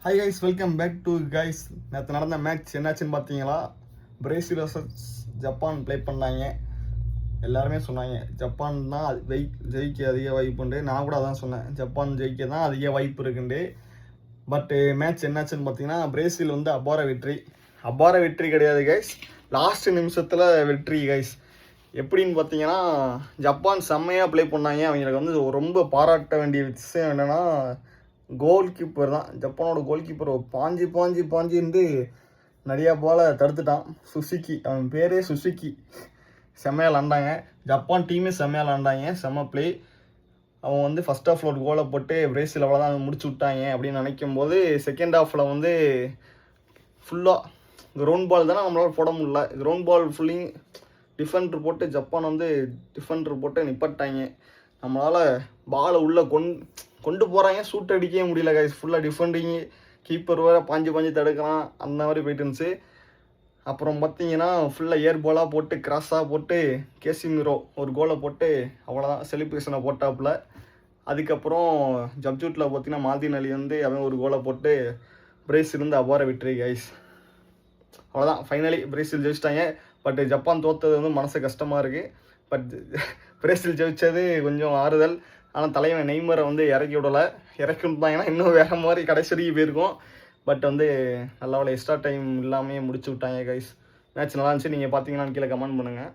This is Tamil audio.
Hi guys, welcome back to guys. நேற்று நடந்த மேட்ச் என்னாச்சுன்னு பார்த்தீங்களா? பிரேசில் வர்சஸ் ஜப்பான் ப்ளே பண்ணாங்க. எல்லாருமே சொன்னாங்க ஜப்பான் தான் ஜெயிக்க அதிக வாய்ப்புண்டு. நான் கூட அதான் சொன்னேன், ஜப்பான் ஜெயிக்க தான் அதிக வாய்ப்பு இருக்குண்டு. பட்டு மேட்ச் என்னாச்சுன்னு பார்த்தீங்கன்னா, பிரேசில் வந்து அபார வெற்றி கிடையாது கைஸ், லாஸ்ட் நிமிஷத்தில் வெற்றி கைஸ். எப்படின்னு பார்த்தீங்கன்னா, ஜப்பான் செம்மையாக ப்ளே பண்ணாங்க. அவங்களுக்கு வந்து ரொம்ப பாராட்ட வேண்டிய விஷயம் என்னென்னா, கோல் கீப்பர் தான். ஜப்பானோட கோல் கீப்பர் பாஞ்சிருந்து நிறையா பாலை தடுத்துட்டான். சுசுக்கி, அவன் பேரே சுசுக்கி. செம்மையாக விளாண்டாங்க, ஜப்பான் டீமே செம்மையாக விளாண்டாங்க, செம்ம ப்ளே. அவன் வந்து ஃபஸ்ட் ஹாஃபில் ஒரு கோலை போட்டு பிரேசில் அவ்வளோதான் முடிச்சு விட்டாங்க அப்படின்னு நினைக்கும் போது, செகண்ட் ஹாஃபில் வந்து ஃபுல்லாக கிரவுண்ட் பால் தானே நம்மளால் போட முடியல. கிரவுண்ட் பால் ஃபுல்லிங் டிஃபெண்டர் போட்டு ஜப்பான் வந்து டிஃபெண்டர் போட்டு நிப்பட்டாங்க. நம்மளால் பாலை உள்ளே கொண்டு போகிறாங்க, சூட் அடிக்கவே முடியல கைஸ். ஃபுல்லாக டிஃபெண்டிங்கு, கீப்பர் வேறு பாஞ்சு தடுக்கலாம், அந்த மாதிரி போயிட்டு இருந்துச்சு. அப்புறம் பார்த்தீங்கன்னா ஃபுல்லாக ஏர் பாலாக போட்டு கிராஸாக போட்டு கேசிமிரோ ஒரு கோலை போட்டு அவ்வளோதான் செலிப்ரேஷனை போட்டாப்புல. அதுக்கப்புறம் ஜப்ஜூட்டில் பார்த்தீங்கன்னா மால்தீன் அலி வந்து அவன் ஒரு கோலை போட்டு பிரேசில் வந்து அபார வெற்றி கைஸ். அவ்வளோதான், ஃபைனலி பிரேசில் ஜெயிச்சிட்டாங்க. பட் ஜப்பான் தோற்றது வந்து மனசு கஷ்டமாக இருக்குது. பட் பிரேசில் ஜெயிச்சது கொஞ்சம் ஆறுதல். ஆனால் தலைவன் நெய்மரை வந்து இறக்கி விட்டாங்கன்னா இன்னும் வேறு மாதிரி கடைசி வரைக்கும் போயிருக்கும். பட் வந்து நல்லா எக்ஸ்ட்ரா டைம் இல்லாமல் முடிச்சு விட்டாங்க கைஸ். மேட்ச் நல்லா இருந்துச்சு. நீங்கள் பார்த்தீங்கன்னான்னு கீழே கமெண்ட் பண்ணுங்கள்.